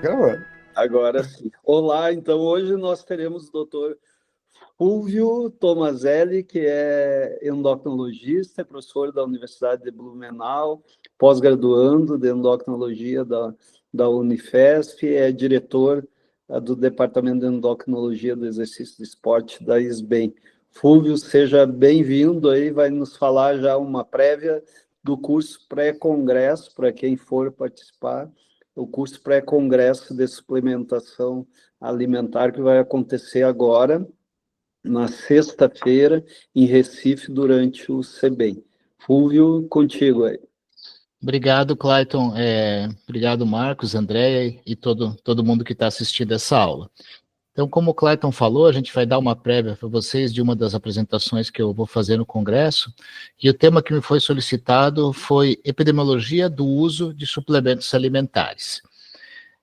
gravando. Agora sim. Olá, então hoje nós teremos o doutor Fulvio Tomazelli, que é endocrinologista, é professor da Universidade de Blumenau, pós-graduando de endocrinologia da Unifesp, é diretor do Departamento de Endocrinologia do Exercício de Esporte da ISBEM. Fulvio, seja bem-vindo aí, vai nos falar já uma prévia do curso pré-congresso, para quem for participar, o curso pré-congresso de suplementação alimentar que vai acontecer agora, na sexta-feira, em Recife, durante o CBEM. Fulvio, contigo aí. Obrigado, Clayton. Obrigado, Marcos, Andréia e todo mundo que está assistindo essa aula. Então, como o Clayton falou, a gente vai dar uma prévia para vocês de uma das apresentações que eu vou fazer no Congresso, e o tema que me foi solicitado foi epidemiologia do uso de suplementos alimentares.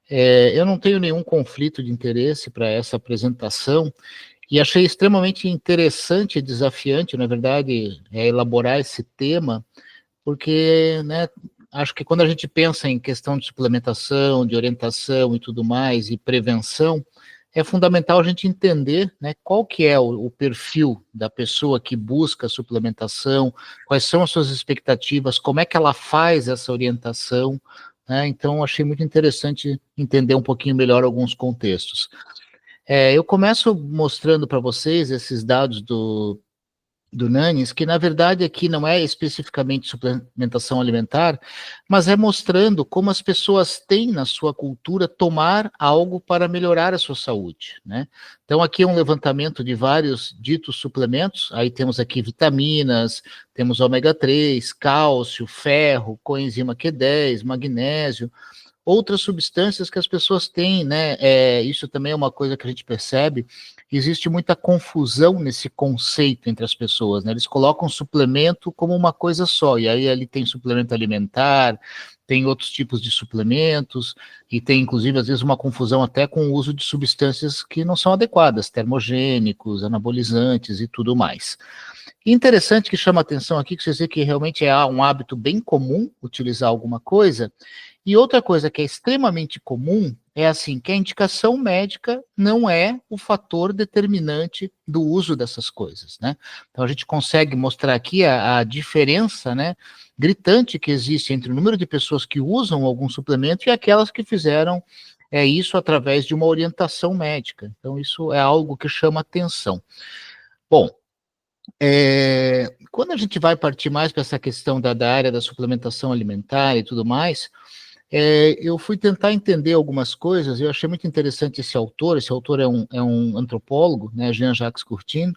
Eu não tenho nenhum conflito de interesse para essa apresentação, e achei extremamente interessante e desafiante, na verdade, elaborar esse tema, porque, né, acho que quando a gente pensa em questão de suplementação, de orientação e tudo mais, e prevenção, é fundamental a gente entender, né, qual que é o perfil da pessoa que busca suplementação, quais são as suas expectativas, como é que ela faz essa orientação, né? Então, achei muito interessante entender um pouquinho melhor alguns contextos. Eu começo mostrando para vocês esses dados do Nanes, que na verdade aqui não é especificamente suplementação alimentar, mas é mostrando como as pessoas têm na sua cultura tomar algo para melhorar a sua saúde, né? Então aqui é um levantamento de vários ditos suplementos, aí temos aqui vitaminas, temos ômega 3, cálcio, ferro, coenzima Q10, magnésio, outras substâncias que as pessoas têm, né? Isso também é uma coisa que a gente percebe. Existe muita confusão nesse conceito entre as pessoas, né? Eles colocam suplemento como uma coisa só, e aí ali tem suplemento alimentar, tem outros tipos de suplementos, e tem inclusive às vezes uma confusão até com o uso de substâncias que não são adequadas, termogênicos, anabolizantes e tudo mais. Interessante que chama atenção aqui, que você vê que realmente é um hábito bem comum utilizar alguma coisa. E outra coisa que é extremamente comum é assim, que a indicação médica não é o fator determinante do uso dessas coisas, né? Então a gente consegue mostrar aqui a diferença, né, gritante que existe entre o número de pessoas que usam algum suplemento e aquelas que fizeram isso através de uma orientação médica. Então isso é algo que chama atenção. Bom, quando a gente vai partir mais para essa questão da área da suplementação alimentar e tudo mais, eu fui tentar entender algumas coisas. Eu achei muito interessante esse autor é um antropólogo, né, Jean-Jacques Courtine,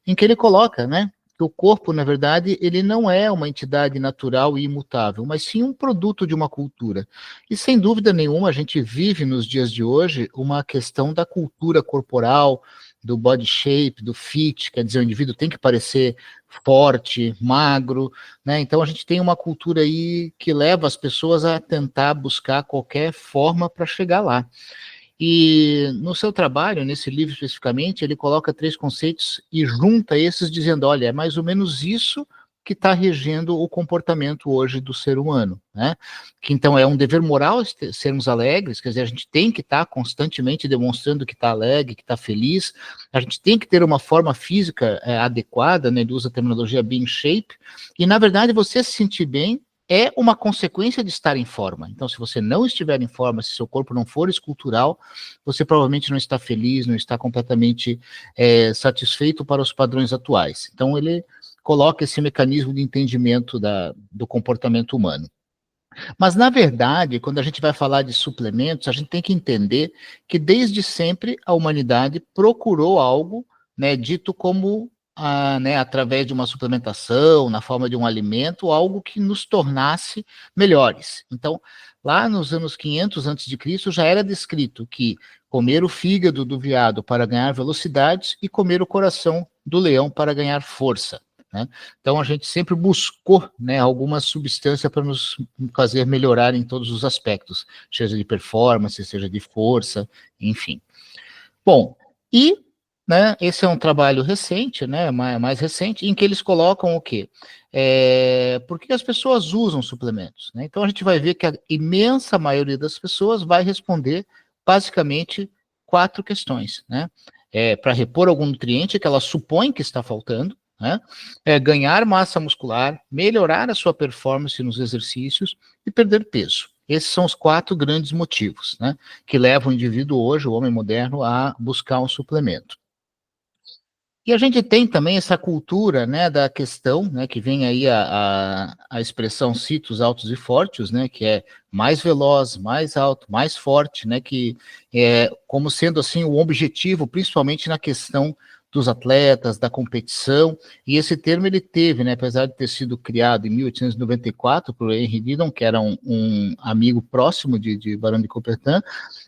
em que ele coloca, né, que o corpo, na verdade, ele não é uma entidade natural e imutável, mas sim um produto de uma cultura. E, sem dúvida nenhuma, a gente vive nos dias de hoje uma questão da cultura corporal, do body shape, do fit, quer dizer, o indivíduo tem que parecer forte, magro, né? Então a gente tem uma cultura aí que leva as pessoas a tentar buscar qualquer forma para chegar lá. E no seu trabalho, nesse livro especificamente, ele coloca 3 conceitos e junta esses dizendo, olha, é mais ou menos isso que está regendo o comportamento hoje do ser humano, né? Que então é um dever moral sermos alegres, quer dizer, a gente tem que estar constantemente demonstrando que está alegre, que está feliz, a gente tem que ter uma forma física adequada, né? Ele usa a terminologia being shape, e na verdade você se sentir bem é uma consequência de estar em forma. Então, se você não estiver em forma, se seu corpo não for escultural, você provavelmente não está feliz, não está completamente satisfeito para os padrões atuais. Então, ele coloca esse mecanismo de entendimento do comportamento humano. Mas, na verdade, quando a gente vai falar de suplementos, a gente tem que entender que, desde sempre, a humanidade procurou algo, né, dito como através de uma suplementação, na forma de um alimento, algo que nos tornasse melhores. Então, lá nos anos 500 a.C., já era descrito que comer o fígado do veado para ganhar velocidades e comer o coração do leão para ganhar força, né? Então, a gente sempre buscou, né, alguma substância para nos fazer melhorar em todos os aspectos, seja de performance, seja de força, enfim. Bom, né, esse é um trabalho recente, né, mais recente, em que eles colocam o quê? Por que as pessoas usam suplementos, né? Então a gente vai ver que a imensa maioria das pessoas vai responder basicamente 4 questões, né? Para repor algum nutriente que ela supõe que está faltando, né? Ganhar massa muscular, melhorar a sua performance nos exercícios e perder peso. Esses são os 4 grandes motivos, né, que levam o indivíduo hoje, o homem moderno, a buscar um suplemento. E a gente tem também essa cultura, né, da questão, né, que vem aí a expressão citos altos e fortes, né, que é mais veloz, mais alto, mais forte, né, que é como sendo assim o objetivo, principalmente na questão dos atletas, da competição, e esse termo ele teve, né, apesar de ter sido criado em 1894 por Henry Didon, que era um amigo próximo de Barão de Coubertin,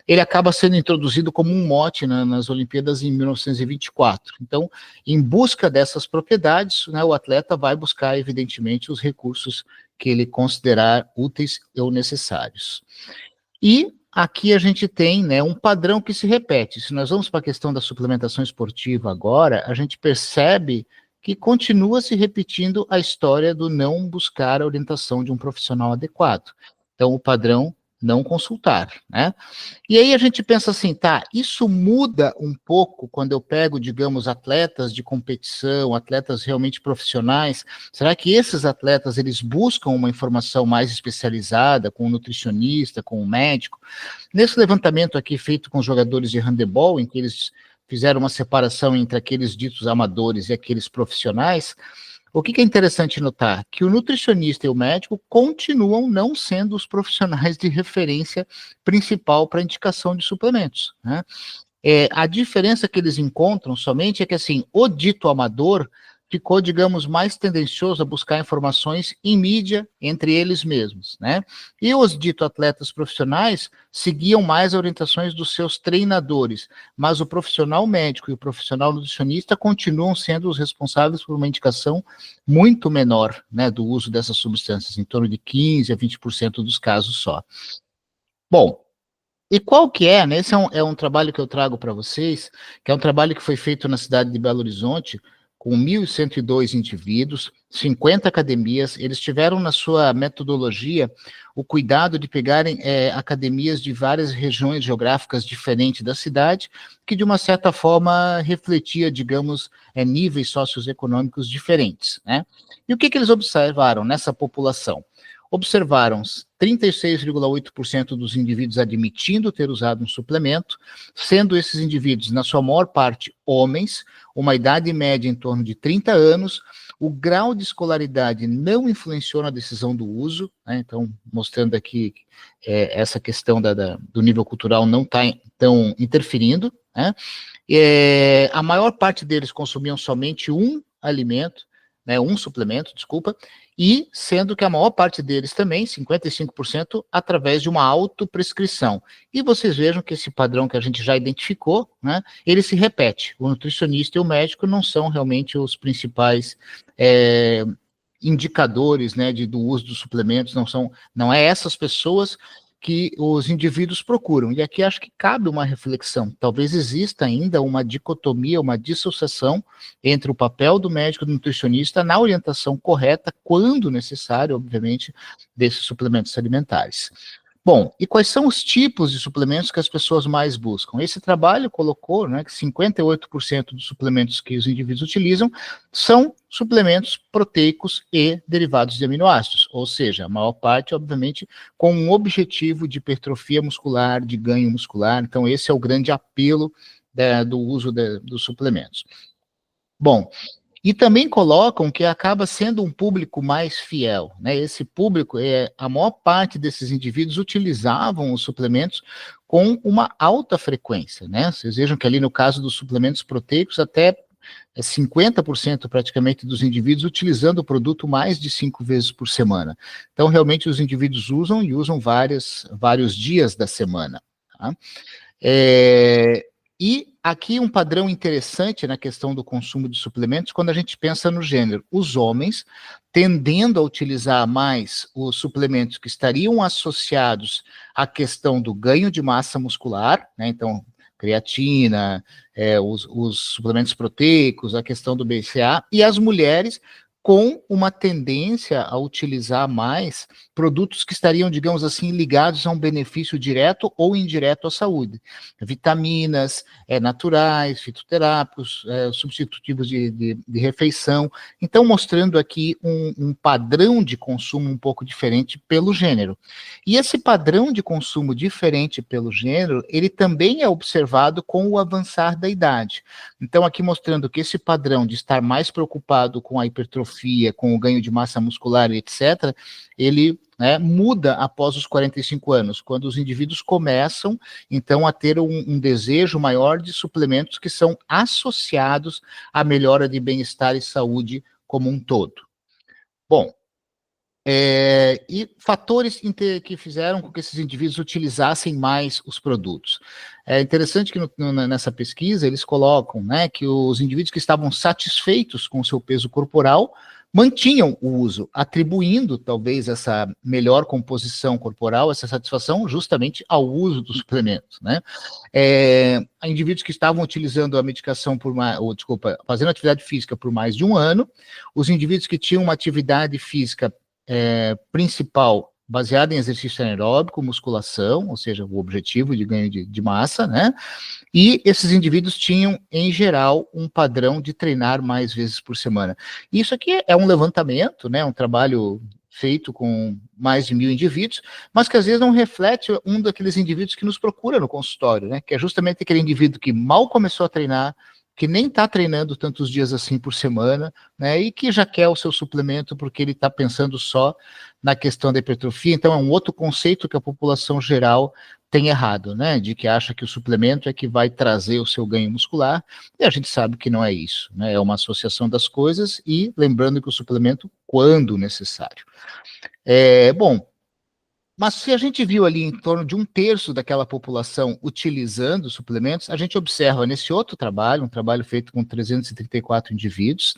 ele acaba sendo introduzido como um mote nas Olimpíadas em 1924. Então, em busca dessas propriedades, né, o atleta vai buscar, evidentemente, os recursos que ele considerar úteis ou necessários. E aqui a gente tem, né, um padrão que se repete. Se nós vamos para a questão da suplementação esportiva agora, a gente percebe que continua se repetindo a história do não buscar a orientação de um profissional adequado. Então, o padrão não consultar, né? E aí a gente pensa assim, tá, isso muda um pouco quando eu pego, digamos, atletas de competição, atletas realmente profissionais. Será que esses atletas, eles buscam uma informação mais especializada, com um nutricionista, com um médico? Nesse levantamento aqui feito com os jogadores de handebol, em que eles fizeram uma separação entre aqueles ditos amadores e aqueles profissionais, o que é interessante notar? Que o nutricionista e o médico continuam não sendo os profissionais de referência principal para indicação de suplementos, né? A diferença que eles encontram somente é que, assim, o dito amador ficou, digamos, mais tendencioso a buscar informações em mídia entre eles mesmos, né? E os dito atletas profissionais seguiam mais orientações dos seus treinadores, mas o profissional médico e o profissional nutricionista continuam sendo os responsáveis por uma indicação muito menor, né, do uso dessas substâncias, em torno de 15% a 20% dos casos só. Bom, e qual que é, né? Esse é um trabalho que eu trago para vocês, que é um trabalho que foi feito na cidade de Belo Horizonte, com 1.102 indivíduos, 50 academias. Eles tiveram na sua metodologia o cuidado de pegarem academias de várias regiões geográficas diferentes da cidade, que de uma certa forma refletia, digamos, níveis socioeconômicos diferentes, né? E o que eles observaram nessa população? Observaram 36,8% dos indivíduos admitindo ter usado um suplemento, sendo esses indivíduos, na sua maior parte, homens, uma idade média em torno de 30 anos, o grau de escolaridade não influenciou na decisão do uso, né? Então, mostrando aqui essa questão do nível cultural não está tão interferindo, né? A maior parte deles consumiam somente um alimento, né, um suplemento, desculpa, e sendo que a maior parte deles também, 55%, através de uma autoprescrição. E vocês vejam que esse padrão que a gente já identificou, né, ele se repete. O nutricionista e o médico não são realmente os principais indicadores, né, do uso dos suplementos, não é essas pessoas que os indivíduos procuram. E aqui acho que cabe uma reflexão. Talvez exista ainda uma dicotomia, uma dissociação entre o papel do médico e do nutricionista na orientação correta, quando necessário, obviamente, desses suplementos alimentares. Bom, e quais são os tipos de suplementos que as pessoas mais buscam? Esse trabalho colocou, né, que 58% dos suplementos que os indivíduos utilizam são suplementos proteicos e derivados de aminoácidos, ou seja, a maior parte, obviamente, com um objetivo de hipertrofia muscular, de ganho muscular. Então, esse é o grande apelo do uso dos suplementos. Bom, e também colocam que acaba sendo um público mais fiel, né? Esse público, a maior parte desses indivíduos utilizavam os suplementos com uma alta frequência, né? Vocês vejam que ali no caso dos suplementos proteicos, até 50% praticamente dos indivíduos utilizando o produto mais de 5 vezes por semana. Então, realmente, os indivíduos usam vários dias da semana, tá? E aqui um padrão interessante na questão do consumo de suplementos, quando a gente pensa no gênero, os homens tendendo a utilizar mais os suplementos que estariam associados à questão do ganho de massa muscular, né? Então, creatina, os suplementos proteicos, a questão do BCA, e as mulheres com uma tendência a utilizar mais produtos que estariam, digamos assim, ligados a um benefício direto ou indireto à saúde. Vitaminas naturais, fitoterápicos, substitutivos de refeição. Então, mostrando aqui um padrão de consumo um pouco diferente pelo gênero. E esse padrão de consumo diferente pelo gênero, ele também é observado com o avançar da idade. Então, aqui mostrando que esse padrão de estar mais preocupado com a hipertrofia, com o ganho de massa muscular, etc., ele muda após os 45 anos, quando os indivíduos começam, então, a ter um desejo maior de suplementos que são associados à melhora de bem-estar e saúde como um todo. Bom, e fatores que fizeram com que esses indivíduos utilizassem mais os produtos. É interessante que nessa pesquisa eles colocam que os indivíduos que estavam satisfeitos com o seu peso corporal mantinham o uso, atribuindo talvez essa melhor composição corporal, essa satisfação, justamente ao uso do suplemento, indivíduos que estavam utilizando a medicação fazendo atividade física por mais de um ano, os indivíduos que tinham uma atividade física principal baseada em exercício anaeróbico, musculação, ou seja, o objetivo de ganho de massa, e esses indivíduos tinham, em geral, um padrão de treinar mais vezes por semana. Isso aqui é um levantamento, um trabalho feito com mais de 1.000 indivíduos, mas que às vezes não reflete um daqueles indivíduos que nos procura no consultório, que é justamente aquele indivíduo que mal começou a treinar, que nem está treinando tantos dias assim por semana, e que já quer o seu suplemento porque ele está pensando só na questão da hipertrofia. Então, é um outro conceito que a população geral tem errado, de que acha que o suplemento é que vai trazer o seu ganho muscular, e a gente sabe que não é isso, é uma associação das coisas, e lembrando que o suplemento, quando necessário. Bom, mas se a gente viu ali em torno de 1/3 daquela população utilizando suplementos, a gente observa nesse outro trabalho, um trabalho feito com 334 indivíduos,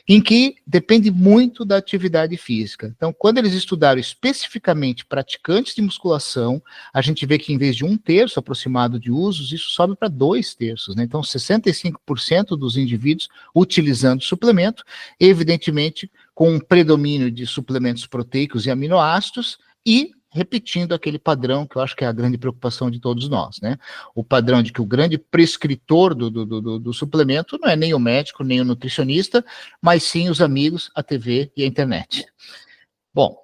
em que depende muito da atividade física. Então, quando eles estudaram especificamente praticantes de musculação, a gente vê que em vez de 1/3 aproximado de usos, isso sobe para 2/3. Então, 65% dos indivíduos utilizando suplemento, evidentemente com um predomínio de suplementos proteicos e aminoácidos, e repetindo aquele padrão que eu acho que é a grande preocupação de todos nós, O padrão de que o grande prescritor do suplemento não é nem o médico, nem o nutricionista, mas sim os amigos, a TV e a internet. Bom,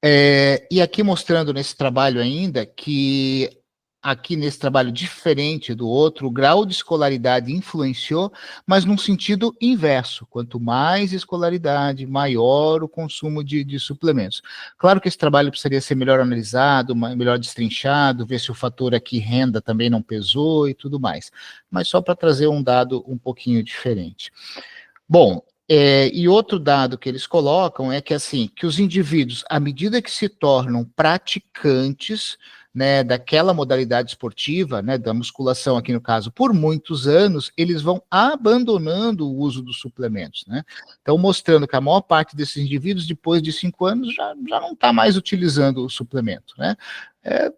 e aqui mostrando nesse trabalho ainda que aqui nesse trabalho diferente do outro, o grau de escolaridade influenciou, mas num sentido inverso. Quanto mais escolaridade, maior o consumo de suplementos. Claro que esse trabalho precisaria ser melhor analisado, melhor destrinchado, ver se o fator aqui renda também não pesou e tudo mais. Mas só para trazer um dado um pouquinho diferente. Bom, e outro dado que eles colocam é que, assim, que os indivíduos, à medida que se tornam praticantes, daquela modalidade esportiva, da musculação aqui no caso, por muitos anos, eles vão abandonando o uso dos suplementos, Então, mostrando que a maior parte desses indivíduos, depois de 5 anos, já não está mais utilizando o suplemento,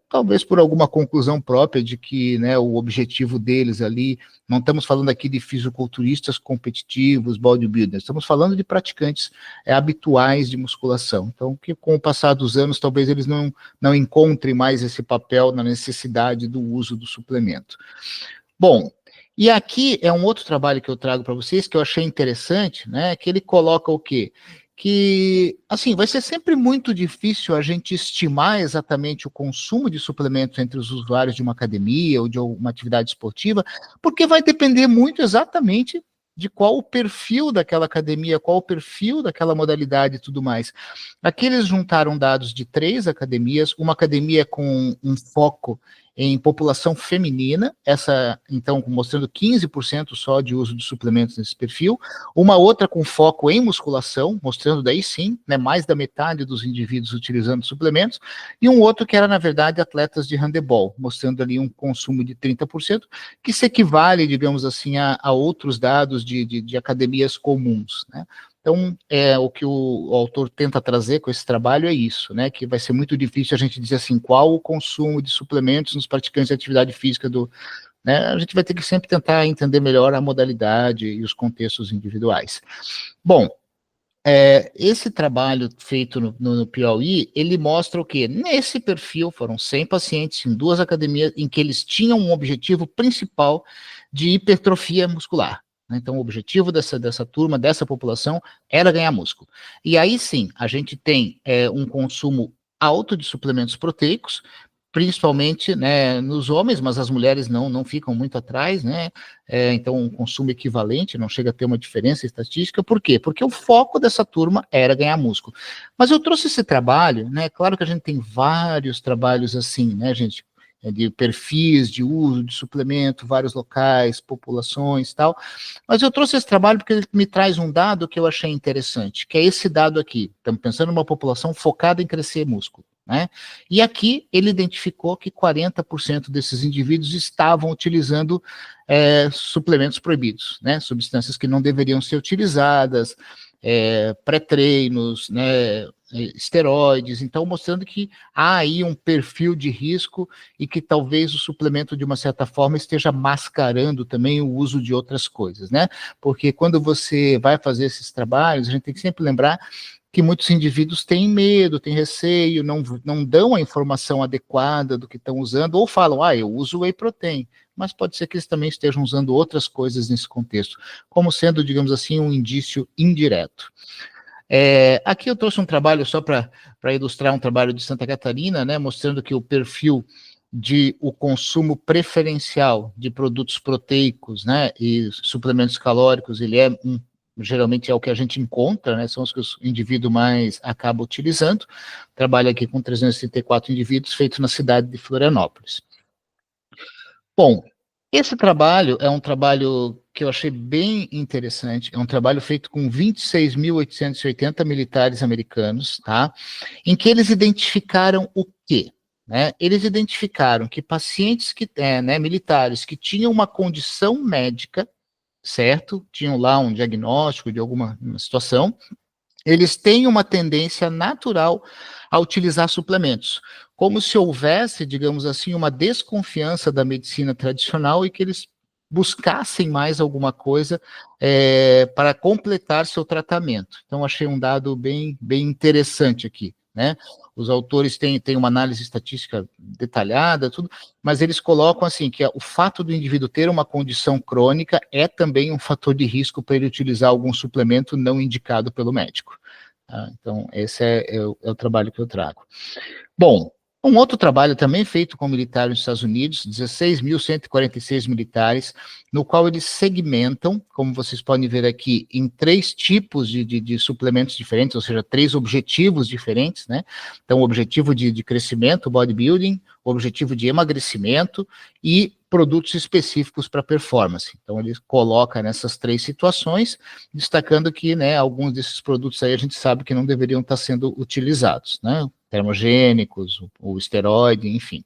talvez por alguma conclusão própria de que o objetivo deles ali, não estamos falando aqui de fisiculturistas competitivos, bodybuilders, estamos falando de praticantes habituais de musculação. Então, que com o passar dos anos, talvez eles não encontrem mais esse papel na necessidade do uso do suplemento. Bom, e aqui é um outro trabalho que eu trago para vocês, que eu achei interessante, que ele coloca o quê? Que, assim, vai ser sempre muito difícil a gente estimar exatamente o consumo de suplementos entre os usuários de uma academia ou de uma atividade esportiva, porque vai depender muito exatamente de qual o perfil daquela academia, qual o perfil daquela modalidade e tudo mais. Aqui eles juntaram dados de 3 academias, uma academia com um foco em população feminina, essa, então, mostrando 15% só de uso de suplementos nesse perfil, uma outra com foco em musculação, mostrando daí sim, mais da metade dos indivíduos utilizando suplementos, e um outro que era, na verdade, atletas de handebol, mostrando ali um consumo de 30%, que se equivale, digamos assim, a outros dados de academias comuns, Então, o que o autor tenta trazer com esse trabalho é isso, que vai ser muito difícil a gente dizer assim, qual o consumo de suplementos nos praticantes de atividade física a gente vai ter que sempre tentar entender melhor a modalidade e os contextos individuais. Bom, esse trabalho feito no Piauí, ele mostra o quê? Nesse perfil, foram 100 pacientes em 2 academias em que eles tinham um objetivo principal de hipertrofia muscular. Né? Então, o objetivo dessa turma, dessa população, era ganhar músculo. E aí sim, a gente tem um consumo alto de suplementos proteicos, principalmente, né, nos homens, mas as mulheres não ficam muito atrás, né? Então, um consumo equivalente, não chega a ter uma diferença estatística. Por quê? Porque o foco dessa turma era ganhar músculo. Mas eu trouxe esse trabalho, né? Claro que a gente tem vários trabalhos assim, né, gente? De perfis de uso de suplemento, vários locais, populações e tal. Mas eu trouxe esse trabalho porque ele me traz um dado que eu achei interessante, que é esse dado aqui. Estamos pensando numa população focada em crescer músculo. Né? E aqui ele identificou que 40% desses indivíduos estavam utilizando suplementos proibidos, né? Substâncias que não deveriam ser utilizadas, pré-treinos, né? Esteroides, então mostrando que há aí um perfil de risco e que talvez o suplemento, de uma certa forma, esteja mascarando também o uso de outras coisas, né? Porque quando você vai fazer esses trabalhos, a gente tem que sempre lembrar que muitos indivíduos têm medo, têm receio, não dão a informação adequada do que estão usando, ou falam, eu uso whey protein, mas pode ser que eles também estejam usando outras coisas nesse contexto, como sendo, digamos assim, um indício indireto. Aqui eu trouxe um trabalho só para ilustrar um trabalho de Santa Catarina, né, mostrando que o perfil de o consumo preferencial de produtos proteicos, né, e suplementos calóricos, ele geralmente é o que a gente encontra, né, são os que o indivíduo mais acaba utilizando. Trabalho aqui com 334 indivíduos, feito na cidade de Florianópolis. Bom, esse trabalho é um trabalho que eu achei bem interessante, é um trabalho feito com 26.880 militares americanos, tá? Em que eles identificaram o quê? Né? Eles identificaram que pacientes militares que tinham uma condição médica, certo? Tinham lá um diagnóstico de alguma situação, eles têm uma tendência natural a utilizar suplementos, como se houvesse, digamos assim, uma desconfiança da medicina tradicional e que eles buscassem mais alguma coisa para completar seu tratamento. Então, achei um dado bem interessante aqui, né? Os autores têm uma análise estatística detalhada, tudo, mas eles colocam assim que o fato do indivíduo ter uma condição crônica é também um fator de risco para ele utilizar algum suplemento não indicado pelo médico. Tá? Então, esse é o trabalho que eu trago. Bom, um outro trabalho também feito com militares nos Estados Unidos, 16.146 militares, no qual eles segmentam, como vocês podem ver aqui, em 3 tipos de suplementos diferentes, ou seja, 3 objetivos diferentes, né? Então, o objetivo de crescimento, bodybuilding, o objetivo de emagrecimento e produtos específicos para performance. Então, ele coloca nessas 3 situações, destacando que, né, alguns desses produtos aí a gente sabe que não deveriam estar sendo utilizados, né? Termogênicos, o esteroide, enfim.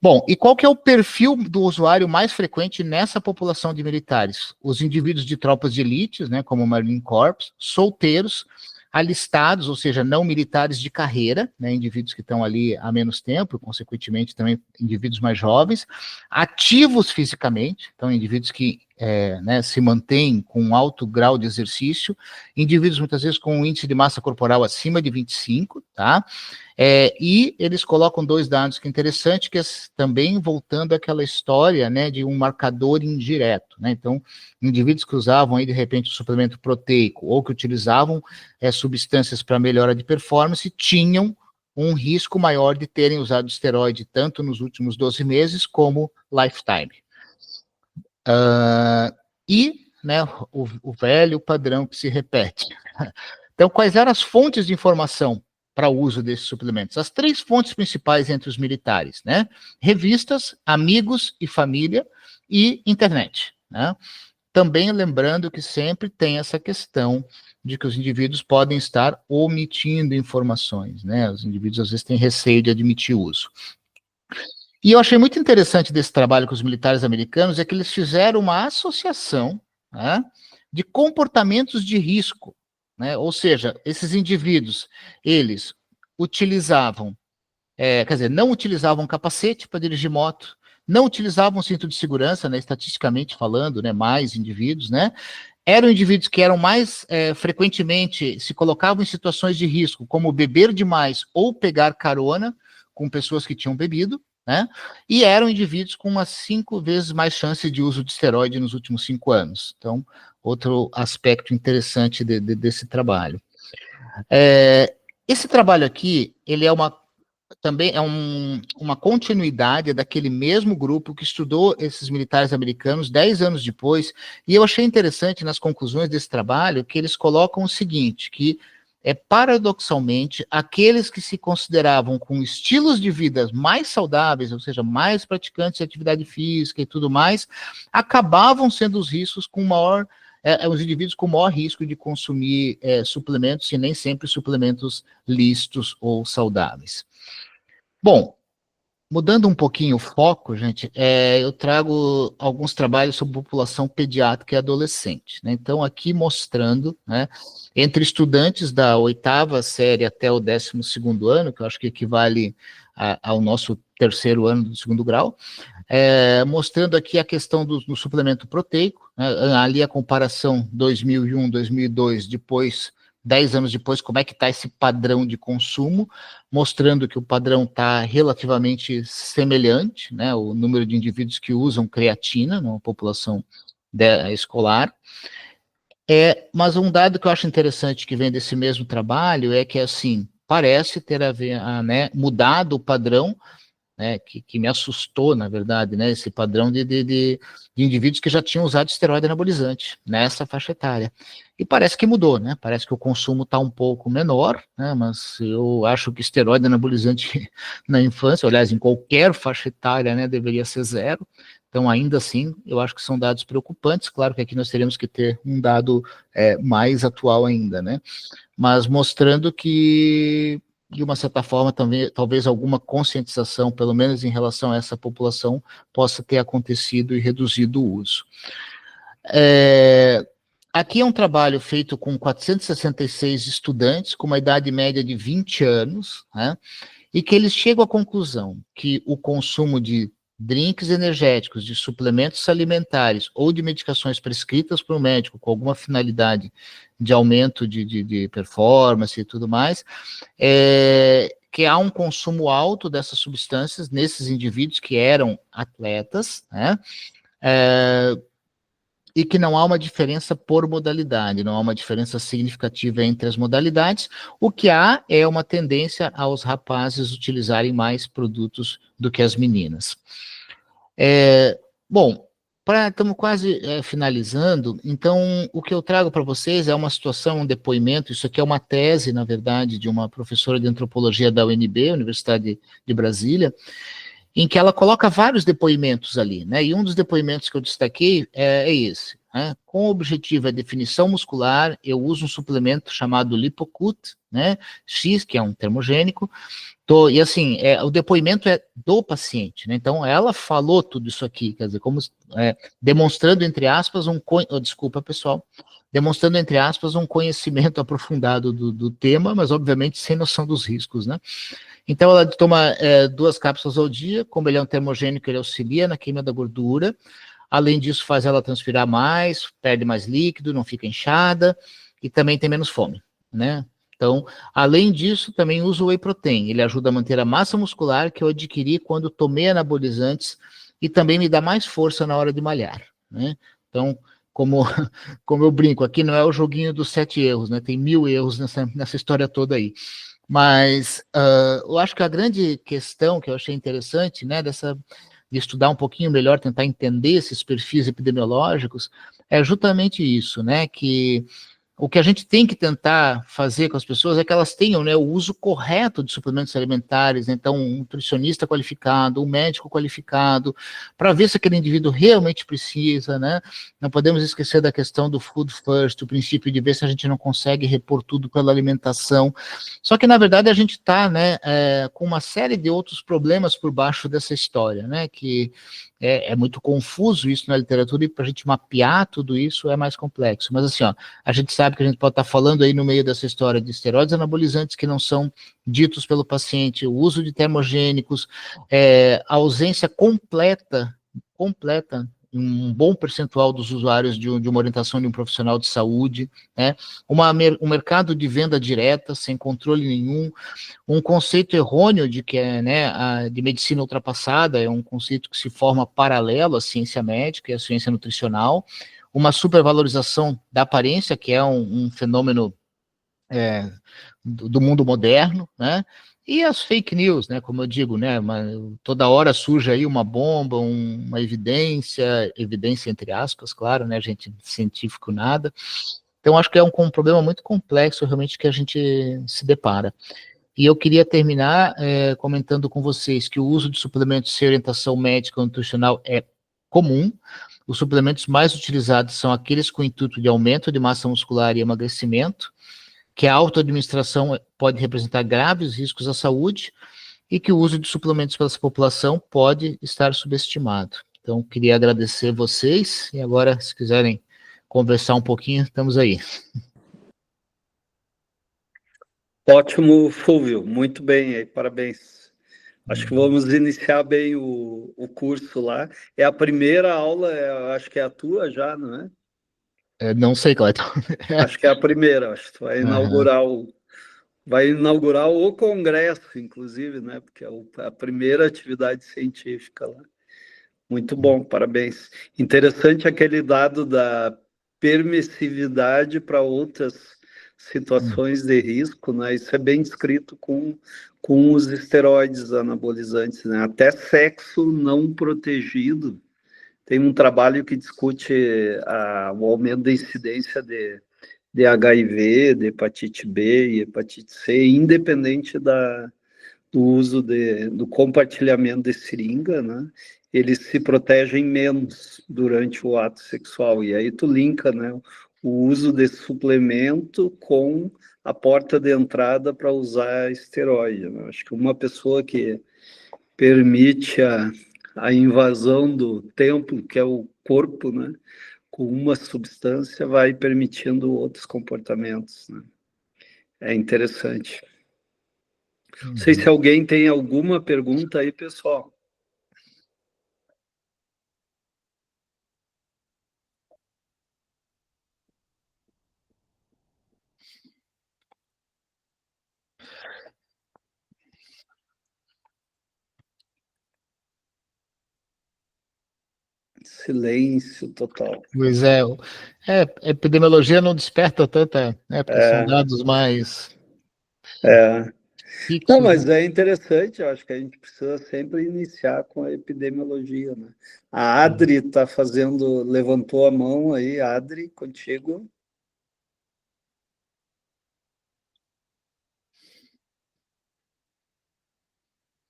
Bom, e qual que é o perfil do usuário mais frequente nessa população de militares? Os indivíduos de tropas de elite, né, como o Marine Corps, solteiros, alistados, ou seja, não militares de carreira, né, indivíduos que estão ali há menos tempo, consequentemente também indivíduos mais jovens, ativos fisicamente, então indivíduos que se mantêm com um alto grau de exercício, indivíduos muitas vezes com um índice de massa corporal acima de 25, tá? E eles colocam 2 dados que é interessante, que é também voltando àquela história, né, de um marcador indireto, né? Então, indivíduos que usavam aí de repente o suplemento proteico ou que utilizavam substâncias para melhora de performance tinham um risco maior de terem usado esteroide tanto nos últimos 12 meses como lifetime. Né, o velho padrão que se repete. Então, quais eram as fontes de informação para o uso desses suplementos? As 3 fontes principais entre os militares, né? Revistas, amigos e família e internet, né? Também lembrando que sempre tem essa questão de que os indivíduos podem estar omitindo informações, né? Os indivíduos às vezes têm receio de admitir uso. E eu achei muito interessante desse trabalho com os militares americanos é que eles fizeram uma associação, né, de comportamentos de risco, né? Ou seja, esses indivíduos, eles utilizavam, não utilizavam capacete para dirigir moto, não utilizavam cinto de segurança, né, estatisticamente falando, né, mais indivíduos, né? eram indivíduos que eram mais frequentemente, se colocavam em situações de risco, como beber demais ou pegar carona com pessoas que tinham bebido, né? E eram indivíduos com umas 5 vezes mais chance de uso de esteroide nos últimos 5 anos. Então, outro aspecto interessante desse trabalho. Esse trabalho aqui, ele é também é uma continuidade daquele mesmo grupo que estudou esses militares americanos 10 anos depois, e eu achei interessante nas conclusões desse trabalho que eles colocam o seguinte, que paradoxalmente, aqueles que se consideravam com estilos de vida mais saudáveis, ou seja, mais praticantes de atividade física e tudo mais, acabavam sendo os riscos com maior os indivíduos com maior risco de consumir suplementos, e nem sempre suplementos lícitos ou saudáveis. Bom, mudando um pouquinho o foco, gente, eu trago alguns trabalhos sobre população pediátrica e adolescente, né? Então, aqui mostrando, né, entre estudantes da 8ª série até o 12º ano, que eu acho que equivale ao nosso 3º ano do 2º grau, mostrando aqui a questão do suplemento proteico, né, ali a comparação 2001, 2002, depois 10 anos depois, como é que está esse padrão de consumo, mostrando que o padrão está relativamente semelhante, né, o número de indivíduos que usam creatina na população escolar. Mas um dado que eu acho interessante que vem desse mesmo trabalho é que, assim, parece ter mudado o padrão, né, que me assustou, na verdade, né, esse padrão de indivíduos que já tinham usado esteroide anabolizante nessa faixa etária. E parece que mudou, né, parece que o consumo está um pouco menor, né, mas eu acho que esteroide anabolizante na infância, aliás, em qualquer faixa etária, né, deveria ser 0. Então, ainda assim, eu acho que são dados preocupantes. Claro que aqui nós teremos que ter um dado mais atual ainda, né, mas mostrando que, de uma certa forma, também, talvez alguma conscientização, pelo menos em relação a essa população, possa ter acontecido e reduzido o uso. Aqui é um trabalho feito com 466 estudantes, com uma idade média de 20 anos, né, e que eles chegam à conclusão que o consumo de drinks energéticos, de suplementos alimentares ou de medicações prescritas por um médico com alguma finalidade de aumento de performance e tudo mais, que há um consumo alto dessas substâncias nesses indivíduos que eram atletas, né, e que não há uma diferença por modalidade, não há uma diferença significativa entre as modalidades. O que há é uma tendência aos rapazes utilizarem mais produtos do que as meninas. Bom, estamos quase finalizando, então o que eu trago para vocês é uma situação, um depoimento, isso aqui é uma tese, na verdade, de uma professora de antropologia da UNB, Universidade de Brasília, em que ela coloca vários depoimentos ali, né? E um dos depoimentos que eu destaquei é esse, né? Com o objetivo, a definição muscular, eu uso um suplemento chamado Lipocut, né? X, que é um termogênico, e assim, o depoimento é do paciente, né? Então, ela falou tudo isso aqui, quer dizer, como demonstrando, entre aspas, desculpa, pessoal, demonstrando, entre aspas, um conhecimento aprofundado do tema, mas, obviamente, sem noção dos riscos, né? Então, ela toma 2 cápsulas ao dia, como ele é um termogênico, ele auxilia na queima da gordura, além disso, faz ela transpirar mais, perde mais líquido, não fica inchada, e também tem menos fome, né? Então, além disso, também usa o whey protein, ele ajuda a manter a massa muscular que eu adquiri quando tomei anabolizantes, e também me dá mais força na hora de malhar, né? Então, como eu brinco, aqui não é o joguinho dos 7 erros, né? Tem 1000 erros nessa história toda aí. Mas eu acho que a grande questão que eu achei interessante, né, de estudar um pouquinho melhor, tentar entender esses perfis epidemiológicos, é justamente isso, né, que o que a gente tem que tentar fazer com as pessoas é que elas tenham, né, o uso correto de suplementos alimentares, né? Então um nutricionista qualificado, um médico qualificado, para ver se aquele indivíduo realmente precisa, né? Não podemos esquecer da questão do food first, o princípio de ver se a gente não consegue repor tudo pela alimentação. Só que, na verdade, a gente está, né, com uma série de outros problemas por baixo dessa história, né, que é muito confuso isso na literatura, e para a gente mapear tudo isso é mais complexo. Mas assim, ó, a gente sabe que a gente pode estar falando aí no meio dessa história de esteroides anabolizantes que não são ditos pelo paciente, o uso de termogênicos, a ausência completa um bom percentual dos usuários de uma orientação de um profissional de saúde, né? Um mercado de venda direta, sem controle nenhum, um conceito errôneo de que de medicina ultrapassada, é um conceito que se forma paralelo à ciência médica e à ciência nutricional, uma supervalorização da aparência, que é um fenômeno do mundo moderno, né? E as fake news, né? Como eu digo, né? Toda hora surge aí uma bomba, uma evidência entre aspas, claro, né? Gente, científico nada. Então, acho que é um problema muito complexo, realmente, que a gente se depara. E eu queria terminar comentando com vocês que o uso de suplementos sem orientação médica ou nutricional é comum. Os suplementos mais utilizados são aqueles com intuito de aumento de massa muscular e emagrecimento, que a autoadministração pode representar graves riscos à saúde e que o uso de suplementos pela população pode estar subestimado. Então, queria agradecer vocês e agora, se quiserem conversar um pouquinho, estamos aí. Ótimo, Fulvio, muito bem aí, parabéns. Acho que vamos iniciar bem o curso lá. É a primeira aula, acho que é a tua já, não é? Não sei, Cleiton. Acho que é a primeira, acho que tu vai inaugurar o congresso, inclusive, né? Porque é a primeira atividade científica lá. Muito bom, parabéns. Interessante aquele dado da permissividade para outras situações de risco, né? Isso é bem descrito com os esteroides anabolizantes, né? Até sexo não protegido. Tem um trabalho que discute o aumento da incidência de HIV, de hepatite B e hepatite C, independente do uso do compartilhamento de seringa, né? Eles se protegem menos durante o ato sexual. E aí tu linka, né, o uso desse suplemento com a porta de entrada para usar esteroide, né? Acho que uma pessoa que permite a invasão do templo, que é o corpo, né, com uma substância, vai permitindo outros comportamentos, né? É interessante. Não sei se alguém tem alguma pergunta aí, pessoal. Silêncio total. Pois a epidemiologia não desperta tanta, né, porque são dados mais Não, fixos, né? mas é interessante, eu acho que a gente precisa sempre iniciar com a epidemiologia, né? A Adri está levantou a mão aí, Adri, contigo.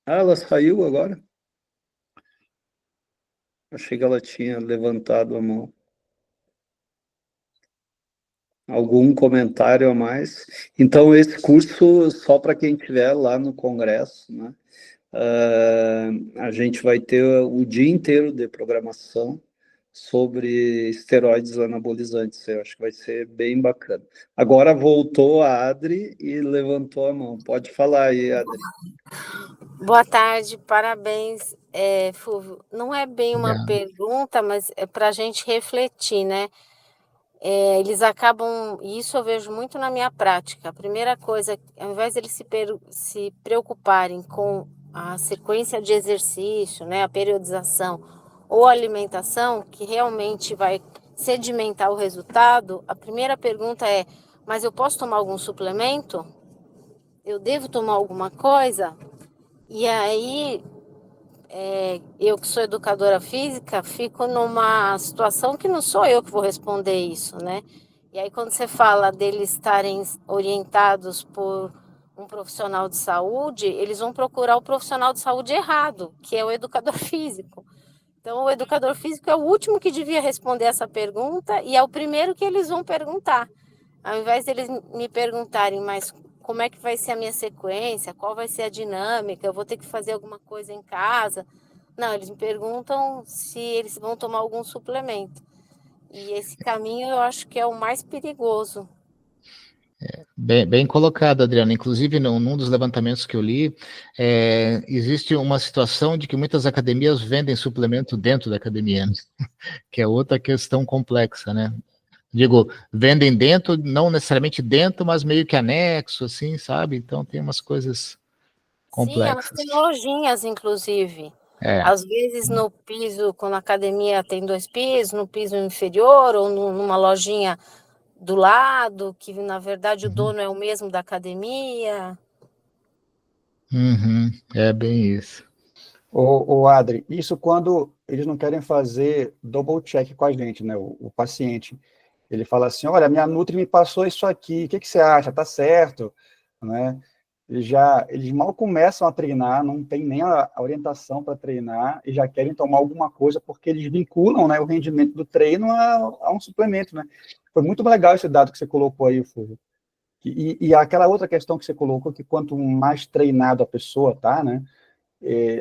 Ah, ela saiu agora? Achei que ela tinha levantado a mão. Algum comentário a mais? Então, esse curso, só para quem estiver lá no Congresso, né? A gente vai ter o dia inteiro de programação sobre esteroides anabolizantes. Eu acho que vai ser bem bacana. Agora voltou a Adri e levantou a mão. Pode falar aí, Adri. Boa tarde, parabéns, Fulvio. Não é bem uma pergunta, mas é para a gente refletir, né? Eles acabam, e isso eu vejo muito na minha prática. A primeira coisa, ao invés de eles se preocuparem com a sequência de exercício, né, a periodização ou a alimentação, que realmente vai sedimentar o resultado, a primeira pergunta é: mas eu posso tomar algum suplemento? Eu devo tomar alguma coisa? E aí, eu que sou educadora física, fico numa situação que não sou eu que vou responder isso, né? E aí, quando você fala deles estarem orientados por um profissional de saúde, eles vão procurar o profissional de saúde errado, que é o educador físico. Então, o educador físico é o último que devia responder essa pergunta e é o primeiro que eles vão perguntar. Ao invés deles me perguntarem, mas como é que vai ser a minha sequência, qual vai ser a dinâmica, eu vou ter que fazer alguma coisa em casa. Não, eles me perguntam se eles vão tomar algum suplemento. E esse caminho eu acho que é o mais perigoso. Bem colocado, Adriano. Inclusive, num dos levantamentos que eu li, existe uma situação de que muitas academias vendem suplemento dentro da academia, né? Que é outra questão complexa, né? Digo, vendem dentro, não necessariamente dentro, mas meio que anexo, assim, sabe? Então tem umas coisas Sim, elas complexas. têm lojinhas, inclusive. É. Às vezes no piso, quando a academia tem 2 pisos, no piso inferior ou numa lojinha do lado, que na verdade o Uhum. dono é o mesmo da academia. Uhum. É bem isso. O Adri, isso quando eles não querem fazer double check com a gente, né? O paciente. Ele fala assim, olha, minha Nutri me passou isso aqui, o que que você acha? Tá certo? Né? Eles mal começam a treinar, não tem nem a orientação para treinar e já querem tomar alguma coisa porque eles vinculam, né, o rendimento do treino a um suplemento, né? Foi muito legal esse dado que você colocou aí, Fulvio. E aquela outra questão que você colocou, que quanto mais treinado a pessoa tá, né,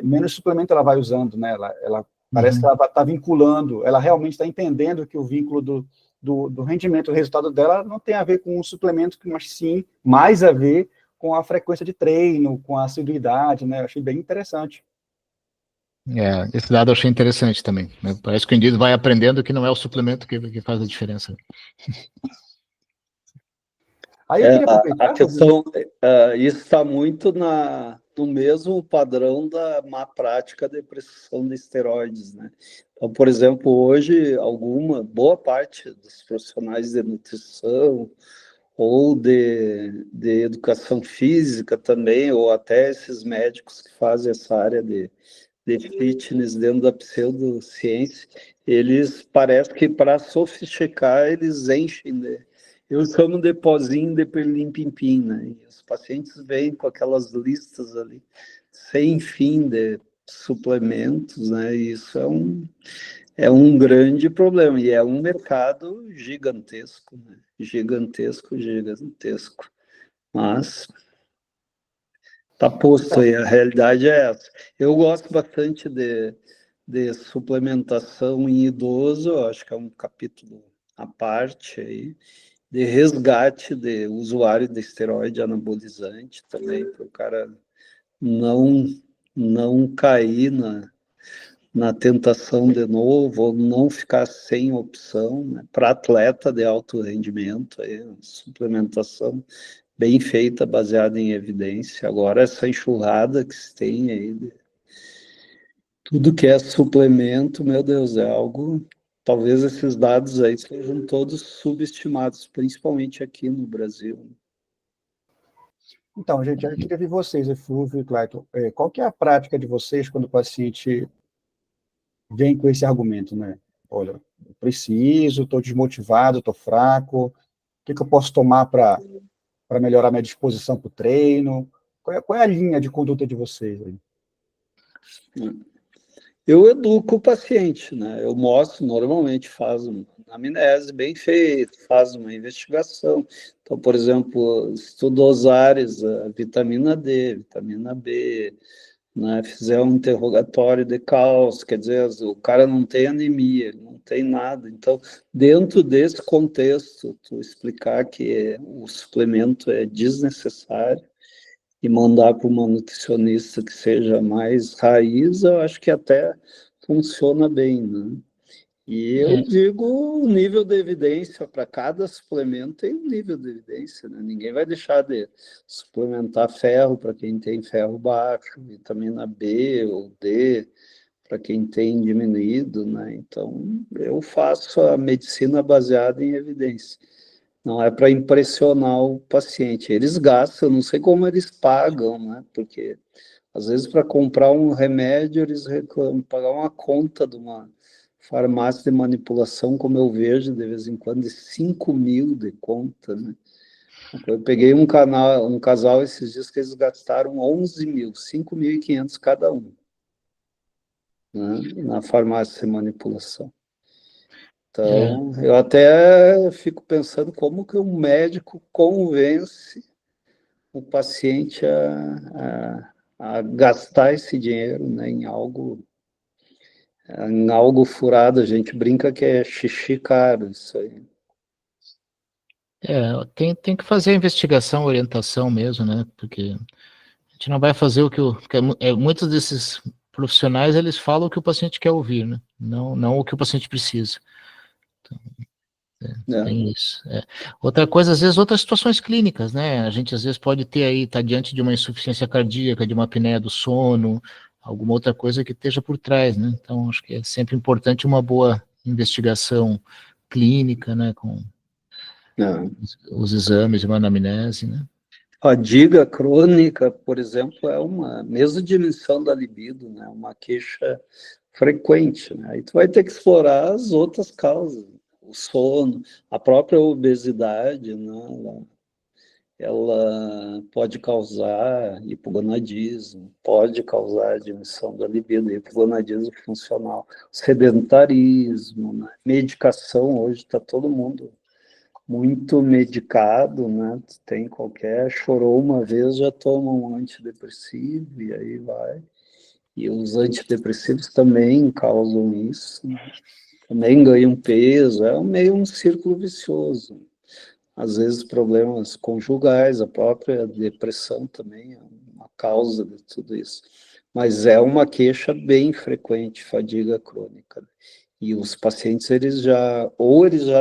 menos suplemento ela vai usando, né? Ela parece que ela está vinculando, ela realmente está entendendo que o vínculo do rendimento, do resultado dela não tem a ver com o suplemento, mas sim mais a ver com a frequência de treino, com a assiduidade, né? Eu achei bem interessante. Esse dado eu achei interessante também, né? Parece que o indivíduo vai aprendendo que não é o suplemento que faz a diferença. Aí eu queria A aproveitar, questão, isso está muito no mesmo padrão da má prática de prescrição de esteroides, né? Então, por exemplo, hoje, boa parte dos profissionais de nutrição ou de educação física também, ou até esses médicos que fazem essa área de fitness dentro da pseudociência, eles parece que para sofisticar, eles enchem eu chamo de pozinho de perlim-pim-pim, né? E os pacientes vêm com aquelas listas ali, sem fim de suplementos, né? E isso é um grande problema, e é um mercado gigantesco, né? Gigantesco, gigantesco. Mas tá posto aí, a realidade é essa. Eu gosto bastante de suplementação em idoso, eu acho que é um capítulo à parte aí, de resgate de usuário de esteroide anabolizante também, para o cara não, não cair na tentação de novo, ou não ficar sem opção, né? Para atleta de alto rendimento, aí, suplementação bem feita, baseada em evidência. Agora, essa enxurrada que se tem aí, tudo que é suplemento, meu Deus, é algo. Talvez esses dados aí sejam todos subestimados, principalmente aqui no Brasil. então, gente, eu queria ver vocês, Fulvio e Clayton, qual que é a prática de vocês quando o paciente vem com esse argumento, né? Olha, eu preciso, estou desmotivado, estou fraco, o que que eu posso tomar para melhorar minha disposição para o treino? Qual é a linha de conduta de vocês aí? Eu educo o paciente, né? Eu mostro, normalmente faz uma anamnese bem feita, faz uma investigação. Então, por exemplo, estudo as áreas, a vitamina D, vitamina B, né? Fizer um interrogatório de cálcio, quer dizer, o cara não tem anemia, ele não tem nada. Então, dentro desse contexto, tu explicar que o suplemento é desnecessário e mandar para uma nutricionista que seja mais raiz, eu acho que até funciona bem, né? E eu digo o nível de evidência para cada suplemento tem um nível de evidência, né? Ninguém vai deixar de suplementar ferro para quem tem ferro baixo, vitamina B ou D para quem tem diminuído, né? Então, eu faço a medicina baseada em evidência. Não é para impressionar o paciente. Eles gastam, eu não sei como eles pagam, né? Porque às vezes para comprar um remédio eles reclamam, pagar uma conta de uma farmácia de manipulação, como eu vejo de vez em quando, de 5 mil de conta, né? Eu peguei um casal esses dias que eles gastaram 11 mil, 5.500 cada um, né? Na farmácia de manipulação. Então, eu até fico pensando como que um médico convence o paciente a gastar esse dinheiro, né, em algo furado. A gente brinca que é xixi caro, isso aí. Tem que fazer a investigação, orientação mesmo, né? Porque a gente não vai fazer o que muitos desses profissionais, eles falam o que o paciente quer ouvir, né? Não o que o paciente precisa. Então, tem isso. Outra coisa, às vezes, outras situações clínicas, né? A gente, às vezes, pode ter aí, tá diante de uma insuficiência cardíaca, de uma apneia do sono, alguma outra coisa que esteja por trás, né? Então, acho que é sempre importante uma boa investigação clínica, né? Com os exames de uma anamnese, né? Fadiga crônica, por exemplo, é uma mesma dimensão da libido, né? Uma queixa frequente, né? Aí tu vai ter que explorar as outras causas, o sono, a própria obesidade, né? Ela pode causar hipogonadismo, pode causar diminuição da libido, hipogonadismo funcional, sedentarismo, né? Medicação, hoje está todo mundo muito medicado, né? Tem chorou uma vez, já toma um antidepressivo e aí vai. E os antidepressivos também causam isso, né? Também ganham peso, é meio um círculo vicioso. Às vezes problemas conjugais, a própria depressão também é uma causa de tudo isso. Mas é uma queixa bem frequente, fadiga crônica. E os pacientes, eles já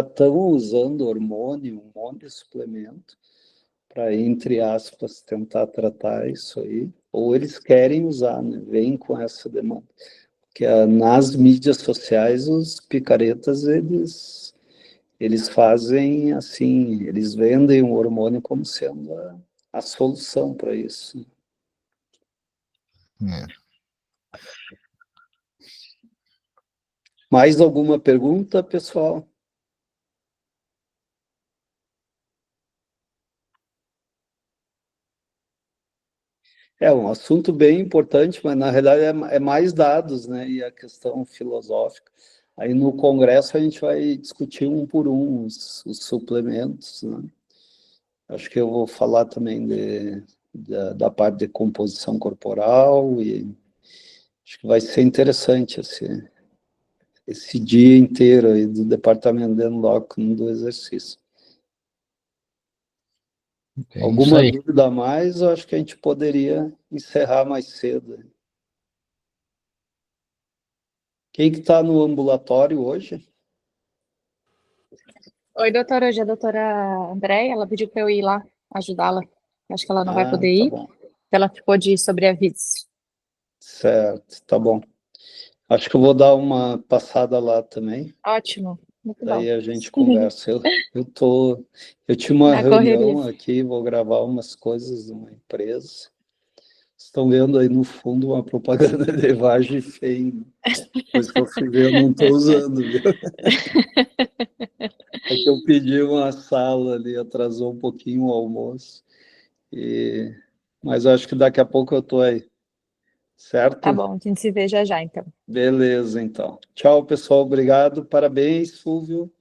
estão usando hormônio, um monte de suplemento, para, entre aspas, tentar tratar isso aí, ou eles querem usar, né? Vem com essa demanda. Porque nas mídias sociais, os picaretas, eles fazem assim, eles vendem o hormônio como sendo a solução para isso. Mais alguma pergunta, pessoal? É um assunto bem importante, mas na realidade é mais dados, né? E a questão filosófica. Aí no congresso a gente vai discutir um por um os suplementos, né? Acho que eu vou falar também da parte de composição corporal e acho que vai ser interessante esse dia inteiro aí do departamento de endócrino do exercício. Alguma dúvida a mais? Eu acho que a gente poderia encerrar mais cedo. Quem que está no ambulatório hoje? Oi, doutora, hoje é a doutora Andréia, ela pediu para eu ir lá ajudá-la. Acho que ela não vai poder ir, bom. ela ficou de sobreaviso. Certo, tá bom. Acho que eu vou dar uma passada lá também. Ótimo, muito Daí bom. a gente conversa. Eu tinha uma Na reunião correria. aqui, vou gravar umas coisas de uma empresa. Estão vendo aí no fundo uma propaganda de Vagem Feio. Coisa que eu fui ver, eu não estou usando, viu? É que eu pedi uma sala ali, atrasou um pouquinho o almoço. Mas acho que daqui a pouco eu estou aí. Certo? Tá bom, a gente se vê já já, então. Beleza, então. Tchau, pessoal. Obrigado. Parabéns, Fulvio.